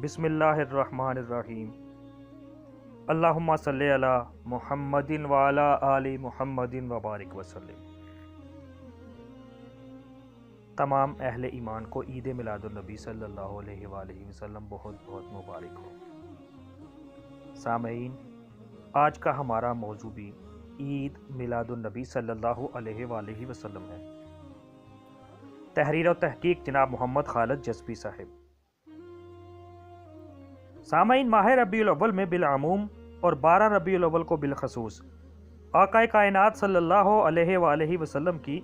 بسم اللہ الرحمن الرحیم۔ اللہم صلی علی محمد وعلی آل محمد وبارک وسلم۔ تمام اہل ایمان کو عید میلاد النبی صلی اللہ علیہ وآلہ وسلم بہت بہت مبارک ہو۔ سامعین، آج کا ہمارا موضوع بھی عید میلاد النبی صلی اللہ علیہ وآلہ وسلم ہے۔ تحریر و تحقیق جناب محمد خالد جسپی صاحب۔ سامعین، ماہ ربیع الاول میں بالعموم اور 12 ربیع الاول کو بالخصوص آقا کائنات صلی اللہ علیہ وآلہ وسلم کی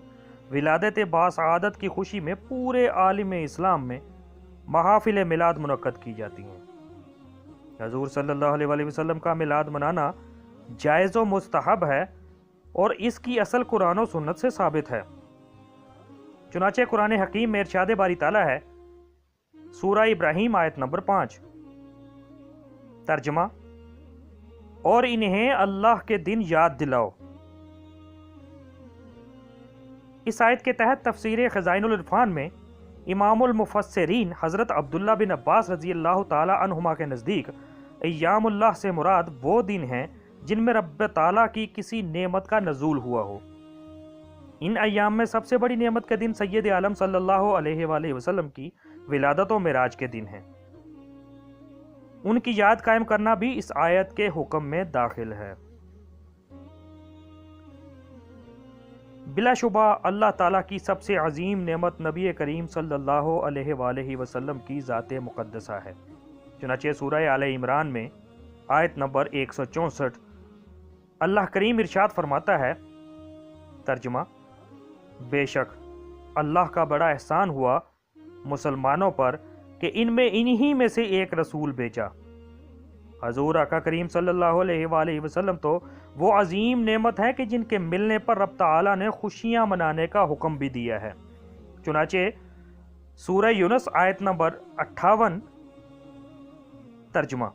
ولادت باسعادت کی خوشی میں پورے عالم اسلام میں محافل میلاد منعقد کی جاتی ہیں۔ حضور صلی اللہ علیہ وآلہ وسلم کا میلاد منانا جائز و مستحب ہے اور اس کی اصل قرآن و سنت سے ثابت ہے۔ چنانچہ قرآن حکیم میں ارشاد باری تعالیٰ ہے، سورہ ابراہیم آیت نمبر 5۔ ترجمہ: اور انہیں اللہ کے دن یاد دلاؤ۔ اس آیت کے تحت تفسیر خزائن العرفان میں امام المفسرین حضرت عبداللہ بن عباس رضی اللہ تعالی عنہما کے نزدیک ایام اللہ سے مراد وہ دن ہیں جن میں رب تعالیٰ کی کسی نعمت کا نزول ہوا ہو۔ ان ایام میں سب سے بڑی نعمت کے دن سید عالم صلی اللہ علیہ وآلہ وسلم کی ولادت و معراج کے دن ہیں۔ ان کی یاد قائم کرنا بھی اس آیت کے حکم میں داخل ہے۔ بلا شبہ اللہ تعالیٰ کی سب سے عظیم نعمت نبی کریم صلی اللہ علیہ وآلہ وسلم کی ذات مقدسہ ہے۔ چنانچہ سورہ آل عمران میں آیت نمبر 164 اللہ کریم ارشاد فرماتا ہے، ترجمہ: بے شک اللہ کا بڑا احسان ہوا مسلمانوں پر کہ ان میں انہی میں سے ایک رسول بھیجا۔ حضور آقا کریم صلی اللہ علیہ وآلہ وسلم تو وہ عظیم نعمت ہے کہ جن کے ملنے پر رب تعالیٰ نے خوشیاں منانے کا حکم بھی دیا ہے۔ چنانچہ سورہ یونس آیت نمبر 58، ترجمہ: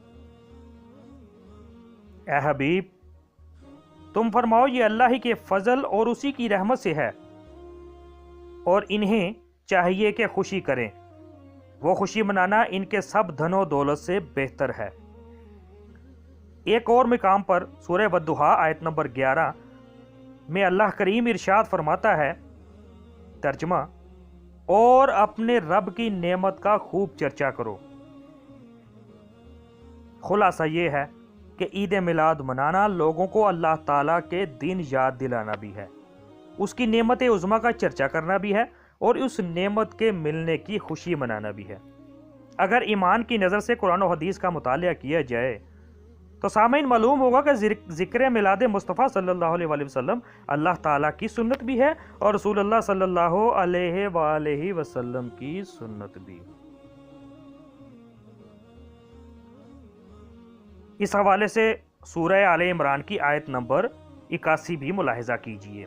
اے حبیب، تم فرماؤ یہ اللہ ہی کے فضل اور اسی کی رحمت سے ہے، اور انہیں چاہیے کہ خوشی کریں، وہ خوشی منانا ان کے سب دھن و دولت سے بہتر ہے۔ ایک اور مقام پر سورہ والضحیٰ آیت نمبر 11 میں اللہ کریم ارشاد فرماتا ہے، ترجمہ: اور اپنے رب کی نعمت کا خوب چرچا کرو۔ خلاصہ یہ ہے کہ عید میلاد منانا لوگوں کو اللہ تعالیٰ کے دن یاد دلانا بھی ہے، اس کی نعمت عظمیٰ کا چرچا کرنا بھی ہے، اور اس نعمت کے ملنے کی خوشی منانا بھی ہے۔ اگر ایمان کی نظر سے قرآن و حدیث کا مطالعہ کیا جائے تو سامعین معلوم ہوگا کہ ذکر میلاد مصطفیٰ صلی اللہ علیہ وآلہ وسلم اللہ تعالیٰ کی سنت بھی ہے اور رسول اللہ صلی اللہ علیہ وآلہ وسلم کی سنت بھی۔ اس حوالے سے سورہ آل عمران کی آیت نمبر 81 بھی ملاحظہ کیجئے۔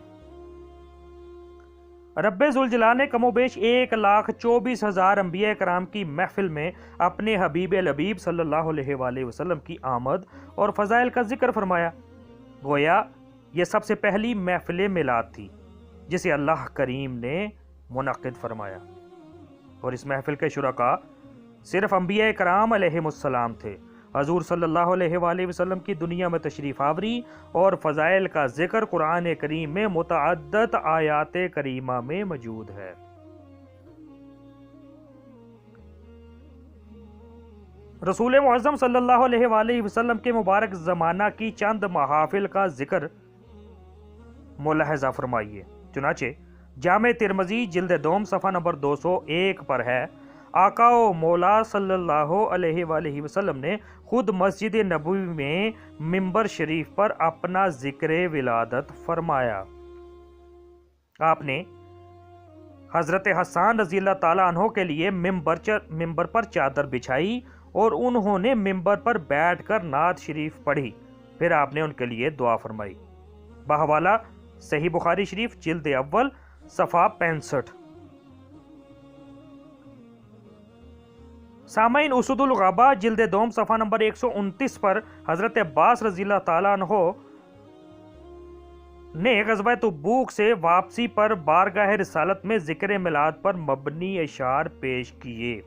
رب ذوالجلال نے کم و بیش 1,24,000 انبیاء کرام کی محفل میں اپنے حبیب لبیب صلی اللہ علیہ وآلہ وسلم کی آمد اور فضائل کا ذکر فرمایا۔ گویا یہ سب سے پہلی محفل میلاد تھی جسے اللہ کریم نے منعقد فرمایا، اور اس محفل کے شرکاء صرف انبیاء کرام علیہم السلام تھے۔ حضور صلی اللہ علیہ وآلہ وسلم کی دنیا میں تشریف آوری اور فضائل کا ذکر قرآن کریم میں متعدد آیات کریمہ میں موجود ہے۔ رسول معظم صلی اللہ علیہ وآلہ وسلم کے مبارک زمانہ کی چند محافل کا ذکر ملاحظہ فرمائیے۔ چنانچہ جامع ترمذی جلد دوم صفحہ نمبر 201 پر ہے، آقا و مولا صلی اللہ علیہ وآلہ وسلم نے خود مسجد نبوی میں ممبر شریف پر اپنا ذکر ولادت فرمایا۔ آپ نے حضرت حسان رضی اللہ تعالیٰ عنہ کے لیے ممبر پر چادر بچھائی اور انہوں نے ممبر پر بیٹھ کر نعت شریف پڑھی، پھر آپ نے ان کے لیے دعا فرمائی۔ بحوالہ صحیح بخاری شریف جلد اول صفحہ 65۔ سامعین، اسود الغابہ جلد دوم صفحہ نمبر 129 پر حضرت عباس رضی اللہ تعالیٰ عنہ نے غزوہ تبوک سے واپسی پر بارگاہ رسالت میں ذکر میلاد پر مبنی اشعار پیش کیے۔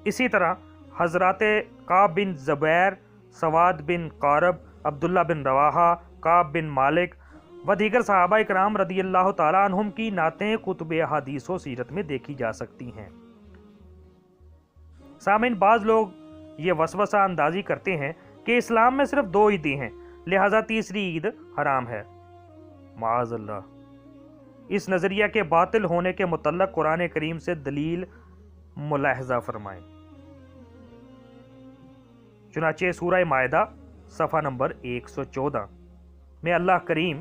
اسی طرح حضرات کعب بن زبیر، سواد بن قارب، عبداللہ بن رواحہ، کعب بن مالک و دیگر صحابہ کرام رضی اللہ تعالیٰ عنہم کی نعتیں کتب احادیث و سیرت میں دیکھی جا سکتی ہیں۔ سامعین، بعض لوگ یہ وسوسہ اندازی کرتے ہیں کہ اسلام میں صرف 2 عیدیں ہیں، لہذا تیسری عید حرام ہے۔ معاذ اللہ، اس نظریہ کے باطل ہونے کے متعلق قرآن کریم سے دلیل ملاحظہ فرمائیں۔ چنانچہ سورہ مائدہ صفحہ نمبر 114 میں اللہ کریم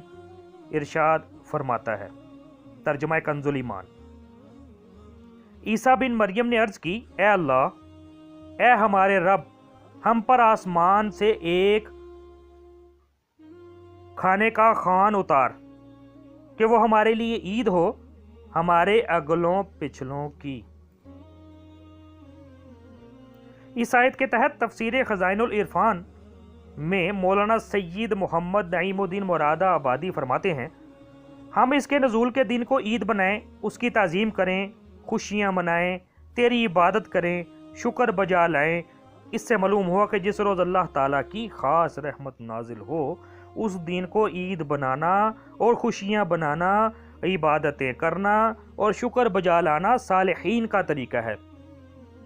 ارشاد فرماتا ہے، ترجمہ کنز الایمان: عیسیٰ بن مریم نے عرض کی، اے اللہ، اے ہمارے رب، ہم پر آسمان سے ایک کھانے کا خوان اتار کہ وہ ہمارے لیے عید ہو، ہمارے اگلوں پچھلوں کی۔ اس آیت کے تحت تفسیر خزائن العرفان میں مولانا سید محمد نعیم الدین مرادہ آبادی فرماتے ہیں، ہم اس کے نزول کے دن کو عید بنائیں، اس کی تعظیم کریں، خوشیاں منائیں، تیری عبادت کریں، شکر بجا لائیں۔ اس سے معلوم ہوا کہ جس روز اللہ تعالیٰ کی خاص رحمت نازل ہو اس دن کو عید بنانا اور خوشیاں بنانا، عبادتیں کرنا اور شکر بجا لانا صالحین کا طریقہ ہے۔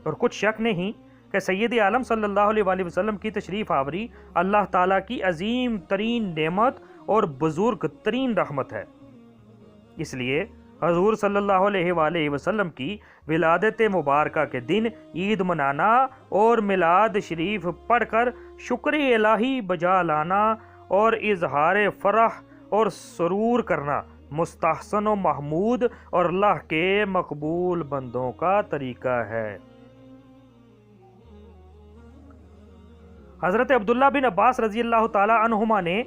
اور کچھ شک نہیں کہ سید عالم صلی اللہ علیہ وآلہ وسلم کی تشریف آوری اللہ تعالیٰ کی عظیم ترین نعمت اور بزرگ ترین رحمت ہے۔ اس لیے حضور صلی اللہ علیہ وآلہ وسلم کی ولادت مبارکہ کے دن عید منانا اور میلاد شریف پڑھ کر شکر الہی بجا لانا اور اظہار فرح اور سرور کرنا مستحسن و محمود اور اللہ کے مقبول بندوں کا طریقہ ہے۔ حضرت عبداللہ بن عباس رضی اللہ تعالی عنہما نے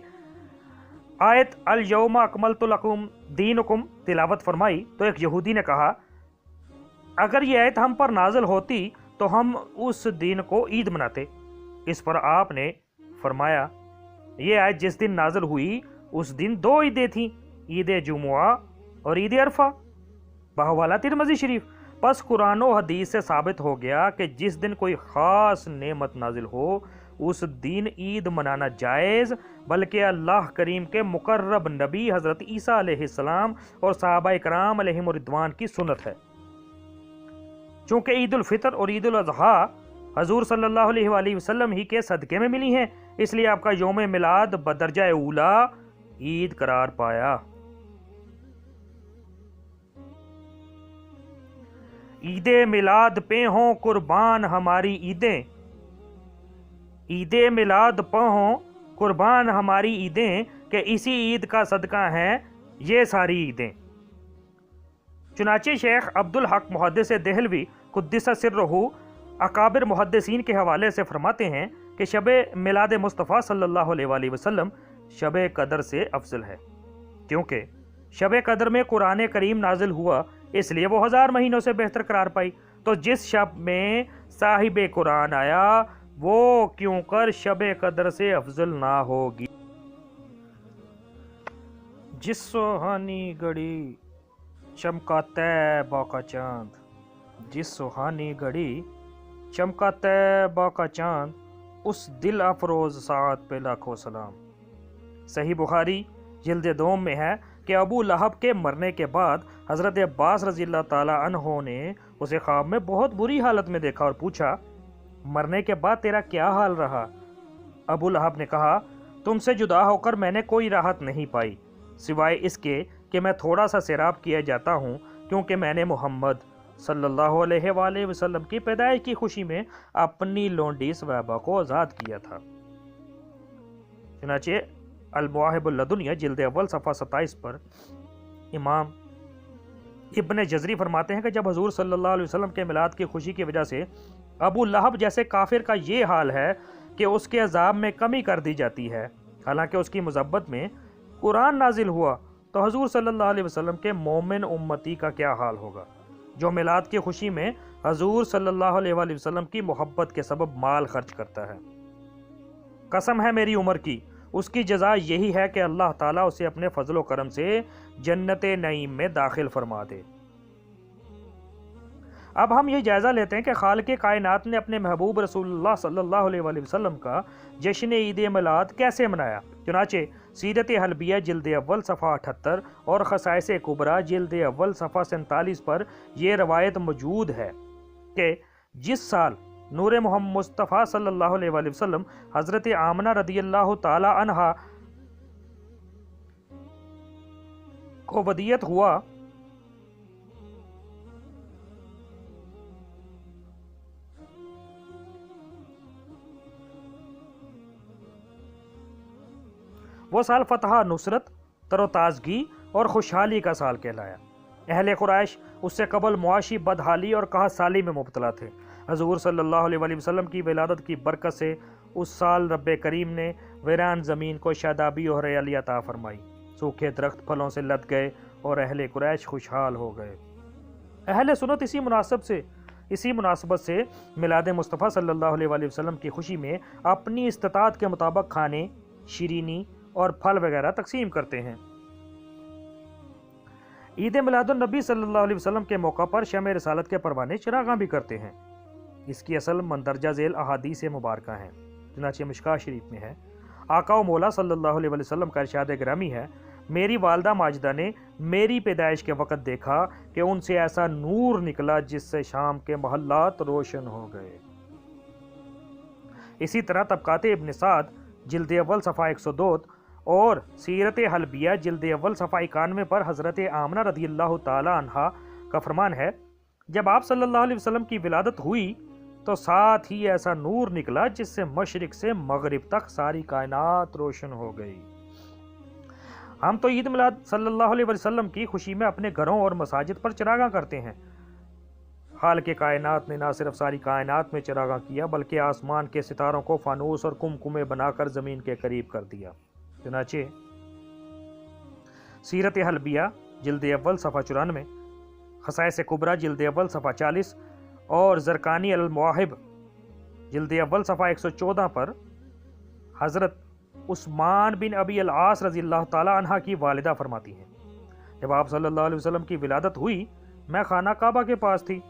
آیت الیوم اکملت لکم دینکم تلاوت فرمائی تو ایک یہودی نے کہا، اگر یہ آیت ہم پر نازل ہوتی تو ہم اس دن کو عید مناتے۔ اس پر آپ نے فرمایا، یہ آیت جس دن نازل ہوئی اس دن 2 عیدیں تھیں، عید جمعہ اور عید عرفہ، بحوالہ ترمذی شریف۔ پس قرآن و حدیث سے ثابت ہو گیا کہ جس دن کوئی خاص نعمت نازل ہو اس دن عید منانا جائز، بلکہ اللہ کریم کے مقرب نبی حضرت عیسیٰ علیہ السلام اور صحابہ کرام علیہم الرضوان کی سنت ہے۔ چونکہ عید الفطر اور عید الاضحیٰ حضور صلی اللہ علیہ وآلہ وسلم ہی کے صدقے میں ملی ہیں، اس لیے آپ کا یوم میلاد بدرجہ اولا عید قرار پایا۔ عید میلاد پہ ہوں قربان ہماری عیدیں، عید میلاد پہ ہوں قربان ہماری عیدیں، کہ اسی عید کا صدقہ ہیں یہ ساری عیدیں۔ چنانچہ شیخ عبدالحق محدث دہلوی قدس سرہ اکابر محدثین کے حوالے سے فرماتے ہیں کہ شب میلاد مصطفیٰ صلی اللہ علیہ وآلہ وسلم شب قدر سے افضل ہے، کیونکہ شب قدر میں قرآن کریم نازل ہوا، اس لیے وہ 1000 مہینوں سے بہتر قرار پائی۔ تو جس شب میں صاحب قرآن آیا وہ کیوں کر شب قدر سے افضل نہ ہوگی۔ جس سوہانی گھڑی چمکا طیبہ کا چاند، جس سوہانی گھڑی چمکا طیبہ کا چاند، اس دل افروز ساعت پہ لاکھوں سلام۔ صحیح بخاری جلد 2 میں ہے کہ ابو لہب کے مرنے کے بعد حضرت عباس رضی اللہ تعالی عنہ نے اسے خواب میں بہت بری حالت میں دیکھا اور پوچھا، مرنے کے بعد تیرا کیا حال رہا؟ ابو لہب نے کہا، تم سے جدا ہو کر میں نے کوئی راحت نہیں پائی سوائے اس کے کہ میں تھوڑا سا سیراب کیا جاتا ہوں، کیونکہ میں نے محمد صلی اللہ علیہ وآلہ وسلم کی پیدائش کی خوشی میں اپنی لونڈی سویبہ کو آزاد کیا تھا۔ چنانچہ المواہب اللدنیہ جلد اول صفحہ 27 پر امام ابن جزری فرماتے ہیں کہ جب حضور صلی اللہ علیہ وسلم کے میلاد کی خوشی کی وجہ سے ابو لہب جیسے کافر کا یہ حال ہے کہ اس کے عذاب میں کمی کر دی جاتی ہے، حالانکہ اس کی مذبت میں قرآن نازل ہوا، تو حضور صلی اللہ علیہ وسلم کے مومن امتی کا کیا حال ہوگا جو میلاد کی خوشی میں حضور صلی اللہ علیہ وآلہ وسلم کی محبت کے سبب مال خرچ کرتا ہے۔ قسم ہے میری عمر کی، اس کی جزا یہی ہے کہ اللہ تعالیٰ اسے اپنے فضل و کرم سے جنت نعیم میں داخل فرما دے۔ اب ہم یہ جائزہ لیتے ہیں کہ خالق کائنات نے اپنے محبوب رسول اللہ صلی اللہ علیہ وآلہ وسلم کا جشن عید میلاد کیسے منایا۔ چنانچہ سیرت حلبیہ جلد اول صفحہ 78 اور خصائص کبریٰ جلد اول صفحہ 47 پر یہ روایت موجود ہے کہ جس سال نور محمد مصطفیٰ صلی اللہ علیہ وآلہ وسلم حضرت آمنہ رضی اللہ تعالی عنہا کو ودیت ہوا وہ سال فتح، نصرت، تر و تازگی اور خوشحالی کا سال کہلایا۔ اہل قریش اس سے قبل معاشی بدحالی اور قحط سالی میں مبتلا تھے۔ حضور صلی اللہ علیہ وآلہ وسلم کی ولادت کی برکت سے اس سال رب کریم نے ویران زمین کو شادابی اور ہریالی عطا فرمائی، سوکھے درخت پھلوں سے لد گئے اور اہل قریش خوشحال ہو گئے۔ اہل سنت اسی مناسبت سے میلاد مصطفیٰ صلی اللہ علیہ وآلہ وسلم کی خوشی میں اپنی استطاعت کے مطابق کھانے، شیرینی اور پھل وغیرہ تقسیم کرتے ہیں۔ عید میلاد النبی صلی اللہ علیہ وسلم کے موقع پر شمع رسالت کے پروانے چراغاں بھی کرتے ہیں۔ اس کی اصل مندرجہ ذیل احادیث مبارکہ ہیں۔ چنانچہ مشکاہ شریف میں ہے، آقا و مولا صلی اللہ علیہ وسلم کا ارشاد گرامی ہے، میری والدہ ماجدہ نے میری پیدائش کے وقت دیکھا کہ ان سے ایسا نور نکلا جس سے شام کے محلات روشن ہو گئے۔ اسی طرح طبقات ابن سعد جلد اول صفحہ 102 اور سیرت حلبیہ جلد اول صفحہ 91 پر حضرت آمنہ رضی اللہ تعالی عنہا کا فرمان ہے، جب آپ صلی اللہ علیہ وسلم کی ولادت ہوئی تو ساتھ ہی ایسا نور نکلا جس سے مشرق سے مغرب تک ساری کائنات روشن ہو گئی۔ ہم تو عید میلاد صلی اللہ علیہ وسلم کی خوشی میں اپنے گھروں اور مساجد پر چراغاں کرتے ہیں۔ خالق کائنات نے نہ صرف ساری کائنات میں چراغاں کیا بلکہ آسمان کے ستاروں کو فانوس اور کمکمے بنا کر زمین کے قریب کر دیا۔ چنانچہ سیرت حلبیہ جلد اول صفحہ 94، خصائص کبریٰ جلد اول صفحہ 40 اور زرقانی المواہب جلد اول صفحہ 114 پر حضرت عثمان بن ابی العاص رضی اللہ تعالی عنہ کی والدہ فرماتی ہیں، جب آپ صلی اللہ علیہ وسلم کی ولادت ہوئی میں خانہ کعبہ کے پاس تھی،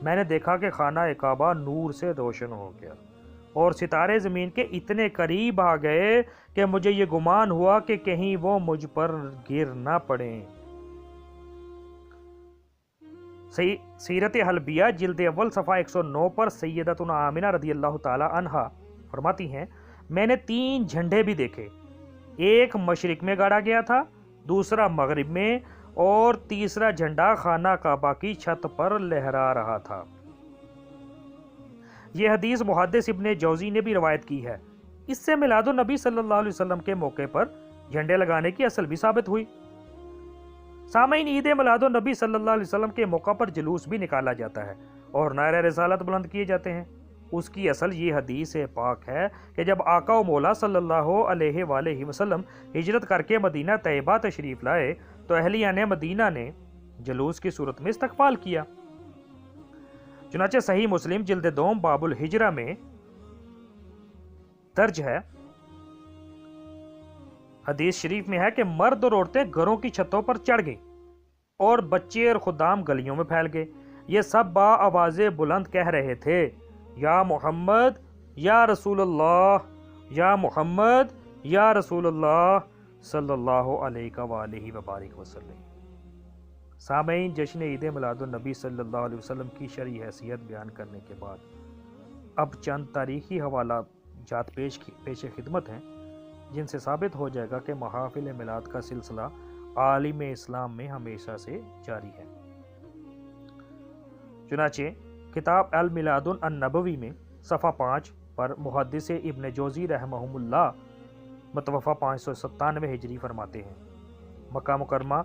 میں نے دیکھا کہ خانہ کعبہ نور سے روشن ہو گیا اور ستارے زمین کے اتنے قریب آ گئے کہ مجھے یہ گمان ہوا کہ کہیں وہ مجھ پر گر نہ پڑیں۔ سیرت حلبیہ جلد اول صفحہ 109 پر سیدتنا آمنہ رضی اللہ تعالی عنہا فرماتی ہیں، میں نے 3 جھنڈے بھی دیکھے، ایک مشرق میں گاڑا گیا تھا، دوسرا مغرب میں اور تیسرا جھنڈا خانہ کعبہ کی چھت پر لہرا رہا تھا۔ یہ حدیث محدث ابن جوزی نے بھی روایت کی ہے۔ اس سے میلاد النبی صلی اللہ علیہ وسلم کے موقع پر جھنڈے لگانے کی اصل بھی ثابت ہوئی۔ سامعین، عید میلاد النبی صلی اللہ علیہ وسلم کے موقع پر جلوس بھی نکالا جاتا ہے اور نعرہ رسالت بلند کیے جاتے ہیں۔ اس کی اصل یہ حدیث پاک ہے کہ جب آقا و مولا صلی اللہ علیہ وآلہ وسلم ہجرت کر کے مدینہ طیبہ تشریف لائے تو اہلیان مدینہ نے جلوس کی صورت میں استقبال کیا۔ چنانچہ صحیح مسلم جلد 2 باب الہجرہ میں درج ہے، حدیث شریف میں ہے کہ مرد اور عورتیں گھروں کی چھتوں پر چڑھ گئیں اور بچے اور خدام گلیوں میں پھیل گئے۔ یہ سب با آواز بلند کہہ رہے تھے، یا محمد یا رسول اللہ، یا محمد یا رسول اللہ صلی اللہ علیہ وآلہ وبارک وسلم۔ سامعین، جشن عید میلاد النبی صلی اللہ علیہ وسلم کی شرعی حیثیت بیان کرنے کے بعد اب چند تاریخی حوالہ جات پیش خدمت ہیں جن سے ثابت ہو جائے گا کہ محافل میلاد کا سلسلہ عالم اسلام میں ہمیشہ سے جاری ہے۔ چنانچہ کتاب المیلاد النبوی میں صفحہ 5 پر محدث ابن جوزی رحمہ اللہ متوفہ 597 ہجری فرماتے ہیں، مکہ مکرمہ،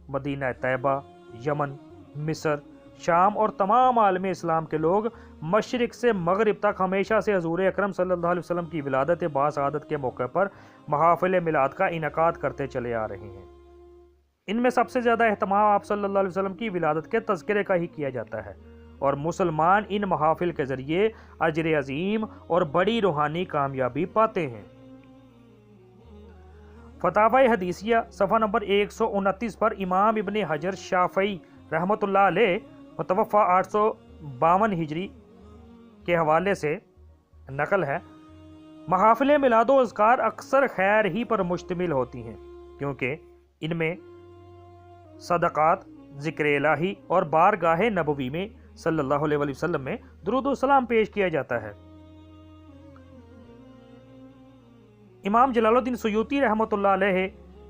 مدینہ طیبہ، یمن، مصر، شام اور تمام عالم اسلام کے لوگ مشرق سے مغرب تک ہمیشہ سے حضور اکرم صلی اللہ علیہ وسلم کی ولادت باسعادت کے موقع پر محافل میلاد کا انعقاد کرتے چلے آ رہے ہیں۔ ان میں سب سے زیادہ اہتمام آپ صلی اللہ علیہ وسلم کی ولادت کے تذکرے کا ہی کیا جاتا ہے اور مسلمان ان محافل کے ذریعے اجر عظیم اور بڑی روحانی کامیابی پاتے ہیں۔ فتاوی حدیثیہ صفحہ نمبر 129 پر امام ابن حجر شافعی رحمۃ اللہ علیہ متوفہ 52 ہجری کے حوالے سے نقل ہے، محافل میلاد و اذکار اکثر خیر ہی پر مشتمل ہوتی ہیں، کیونکہ ان میں صدقات، ذکر الہی اور بارگاہ نبوی میں صلی اللہ علیہ وآلہ وسلم میں درود و سلام پیش کیا جاتا ہے۔ امام جلال الدین سیوطی رحمۃ اللہ علیہ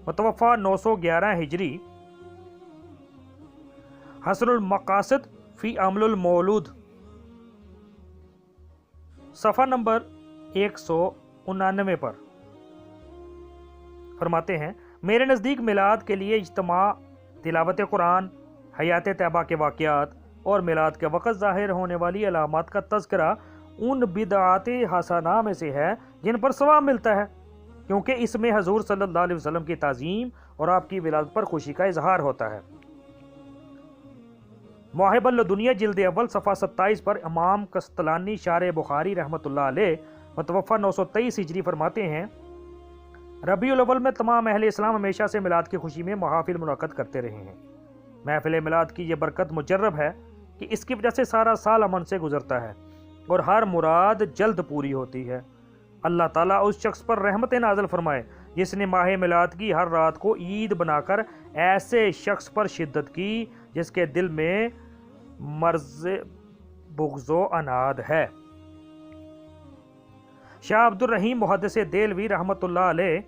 متوفہ 911 ہجری، حسن المقاصد فی عمل المولود، صفحہ نمبر 199 پر فرماتے ہیں، میرے نزدیک میلاد کے لیے اجتماع، تلاوت قرآن، حیات طیبہ کے واقعات اور میلاد کے وقت ظاہر ہونے والی علامات کا تذکرہ ان بدعات حسنہ میں سے ہے جن پر ثواب ملتا ہے، کیونکہ اس میں حضور صلی اللہ علیہ وسلم کی تعظیم اور آپ کی ولادت پر خوشی کا اظہار ہوتا ہے۔ مواہب اللدنیہ جلد اول صفحہ 27 پر امام قسطلانی شارح بخاری رحمۃ اللہ علیہ متوفہ 923 ہجری فرماتے ہیں، ربیع الاول میں تمام اہل اسلام ہمیشہ سے میلاد کی خوشی میں محافل منعقد کرتے رہے ہیں۔ محفل میلاد کی یہ برکت مجرب ہے کہ اس کی وجہ سے سارا سال امن سے گزرتا ہے اور ہر مراد جلد پوری ہوتی ہے۔ اللہ تعالیٰ اس شخص پر رحمت نازل فرمائے جس نے ماہ میلاد کی ہر رات کو عید بنا کر ایسے شخص پر شدت کی جس کے دل میں مرض بغض و عناد ہے۔ شاہ عبد الرحیم محدث دہلوی رحمۃ اللہ علیہ،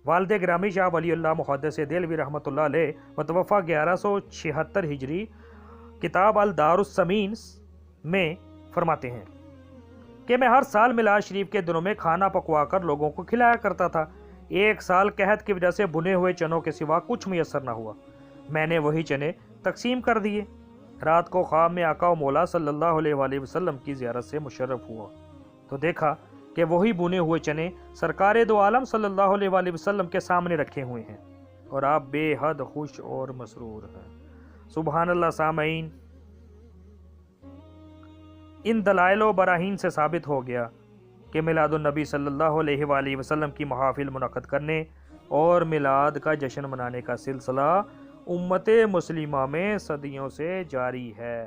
والد گرامی شاہ ولی اللہ محدث دہلوی رحمۃ اللہ علیہ متوفہ 1176 ہجری، کتاب الدار السمین میں فرماتے ہیں کہ میں ہر سال میلاد شریف کے دنوں میں کھانا پکوا کر لوگوں کو کھلایا کرتا تھا۔ ایک سال قحط کی وجہ سے بنے ہوئے چنوں کے سوا کچھ میسر نہ ہوا، میں نے وہی چنے تقسیم کر دیے۔ رات کو خواب میں آقا و مولا صلی اللہ علیہ وآلہ وسلم کی زیارت سے مشرف ہوا تو دیکھا کہ وہی بنے ہوئے چنے سرکار دو عالم صلی اللہ علیہ وآلہ وسلم کے سامنے رکھے ہوئے ہیں اور آپ بے حد خوش اور مسرور ہیں۔ سبحان اللہ۔ سامعین، ان دلائل و براہین سے ثابت ہو گیا کہ میلاد النبی صلی اللہ علیہ وآلہ وسلم کی محافل منعقد کرنے اور میلاد کا جشن منانے کا سلسلہ امت مسلمہ میں صدیوں سے جاری ہے۔